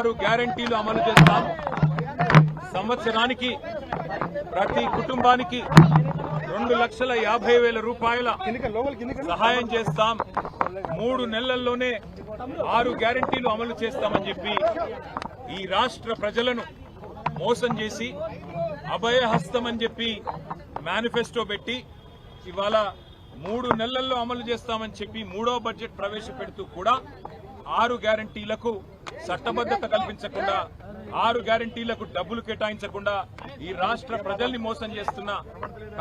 6 గ్యారెంటీలు అమలు చేస్తాం. సంవత్సరానికి ప్రతి కుటుంబానికి 2,50,000 రూపాయల సహాయం చేస్తాం. 3 నెలల్లోనే 6 గ్యారెంటీలు అమలు చేస్తామని చెప్పి ఈ రాష్ట్ర ప్రజలను మోసం చేసి అభయహస్తం అని చెప్పి మేనిఫెస్టో పెట్టి ఇవాళ 3 నెలల్లో అమలు చేస్తామని చెప్పి 3వ బడ్జెట్ ప్రవేశపెడుతూ కూడా 6 గ్యారెంటీలకు చట్టబద్ధత కల్పించకుండా 6 గ్యారెంటీలకు డబ్బులు కేటాయించకుండా ఈ రాష్ట్ర ప్రజల్ని మోసం చేస్తున్న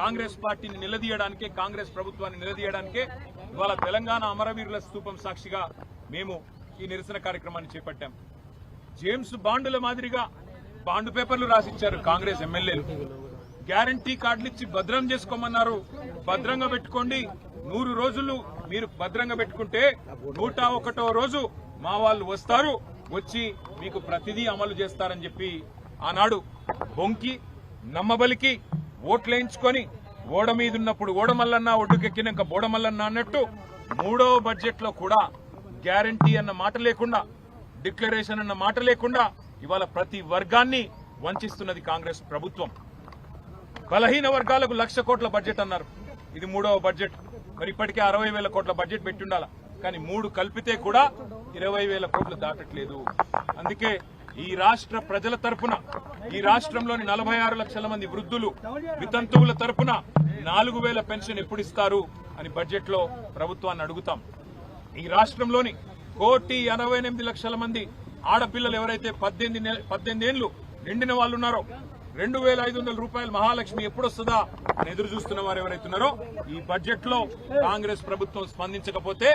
కాంగ్రెస్ పార్టీని నిలదీయడానికే, కాంగ్రెస్ ప్రభుత్వాన్ని నిలదీయడానికే ఇవాళ తెలంగాణ అమరవీరుల స్తూపం సాక్షిగా మేము ఈ నిరసన కార్యక్రమాన్ని చేపట్టాం. జేమ్స్ బాండుల మాదిరిగా బాండు పేపర్లు రాసిచ్చారు కాంగ్రెస్ ఎమ్మెల్యేలు. గ్యారంటీ కార్డులు ఇచ్చి భద్రం చేసుకోమన్నారు. భద్రంగా పెట్టుకోండి, 100 రోజులు మీరు భద్రంగా పెట్టుకుంటే 101వ రోజు మా వాళ్ళు వస్తారు, వచ్చి మీకు ప్రతిదీ అమలు చేస్తారని చెప్పి ఆనాడు బొంకి నమ్మబలికి ఓట్లేయించుకొని ఓడ మీద ఉన్నప్పుడు ఓడమల్లన్న, ఒడ్డుకెక్కినాక బోడమల్లన్న అన్నట్టు 3వ బడ్జెట్ లో కూడా గ్యారంటీ అన్న మాట లేకుండా, డిక్లరేషన్ అన్న మాట లేకుండా ఇవాళ ప్రతి వర్గాన్ని వంచిస్తున్నది కాంగ్రెస్ ప్రభుత్వం. బలహీన వర్గాలకు 1,00,000 కోట్ల బడ్జెట్ అన్నారు. ఇది 3వ బడ్జెట్. మరి ఇప్పటికే 60,000 కోట్ల బడ్జెట్ పెట్టి ఉండాల, కానీ 3 కలిపితే కూడా 20,000 కోట్లు దాటట్లేదు. అందుకే ఈ రాష్ట్ర ప్రజల తరపున, ఈ రాష్ట్రంలోని 46 లక్షల మంది వృద్ధులు, వితంతువుల తరపున 4,000 పెన్షన్ ఎప్పుడు ఇస్తారు అని బడ్జెట్ లో ప్రభుత్వాన్ని అడుగుతాం. ఈ రాష్ట్రంలోని 1,88,00,000 మంది ఆడపిల్లలు ఎవరైతే 18 ఏళ్లు నిండిన వాళ్ళు ఉన్నారో 2,500 రూపాయలు మహాలక్ష్మి ఎప్పుడొస్తుందా అని ఎదురు చూస్తున్న వారు ఎవరైతున్నారో ఈ బడ్జెట్ లో కాంగ్రెస్ ప్రభుత్వం స్పందించకపోతే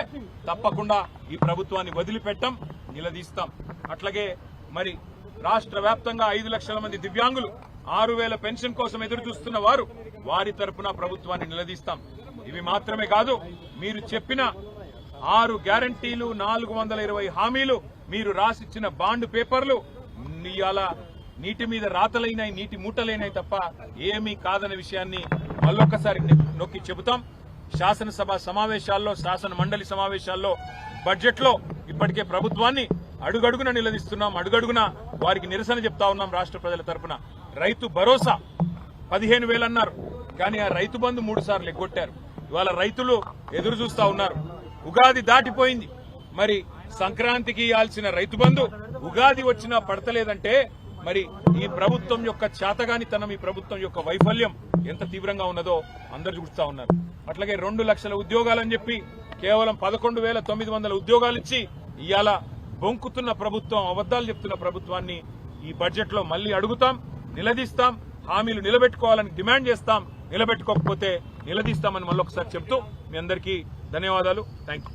తప్పకుండా ఈ ప్రభుత్వాన్ని వదిలిపెట్టం, నిలదీస్తాం. అట్లాగే మరి రాష్ట్ర వ్యాప్తంగా 5 లక్షల మంది దివ్యాంగులు 6,000 పెన్షన్ కోసం ఎదురు చూస్తున్న వారు, వారి తరపున ప్రభుత్వాన్ని నిలదీస్తాం. ఇవి మాత్రమే కాదు, మీరు చెప్పిన 6 గ్యారంటీలు, 420 హామీలు, మీరు రాసిచ్చిన బాండ్ పేపర్లు ఇవాళ నీటి మీద రాతలైనాయి, నీటి మూటలైనాయి తప్ప ఏమీ కాదన్న విషయాన్ని మళ్ళొక్కసారి నొక్కి చెబుతాం. శాసనసభ సమావేశాల్లో, శాసన మండలి సమావేశాల్లో, బడ్జెట్ లో ఇప్పటికే ప్రభుత్వాన్ని అడుగడుగున నిలదీస్తున్నాం. అడుగడుగున వారికి నిరసన చెప్తా ఉన్నాం రాష్ట్ర ప్రజల తరపున. రైతు భరోసా 15,000 అన్నారు, కానీ ఆ రైతు బంధు 3 సార్లు ఎగ్గొట్టారు. ఇవాళ రైతులు ఎదురు చూస్తా ఉన్నారు. ఉగాది దాటిపోయింది, మరి సంక్రాంతికి ఇవ్వాల్సిన రైతు బంధు ఉగాది వచ్చినా పడతలేదంటే మరి ఈ ప్రభుత్వం యొక్క చేతగానితనం, ఈ ప్రభుత్వం యొక్క వైఫల్యం ఎంత తీవ్రంగా ఉన్నదో అందరూ చూస్తా ఉన్నారు. అట్లాగే 2 లక్షల ఉద్యోగాలని చెప్పి కేవలం 11,900 ఉద్యోగాలు ఇచ్చి ఇవాళ బొంకుతున్న ప్రభుత్వం, అబద్దాలు చెప్తున్న ప్రభుత్వాన్ని ఈ బడ్జెట్ లో మళ్లీ అడుగుతాం, నిలదీస్తాం. హామీలు నిలబెట్టుకోవాలని డిమాండ్ చేస్తాం. నిలబెట్టుకోకపోతే నిలదీస్తామని మళ్ళొకసారి చెప్తూ మీ అందరికీ ధన్యవాదాలు. Thank you.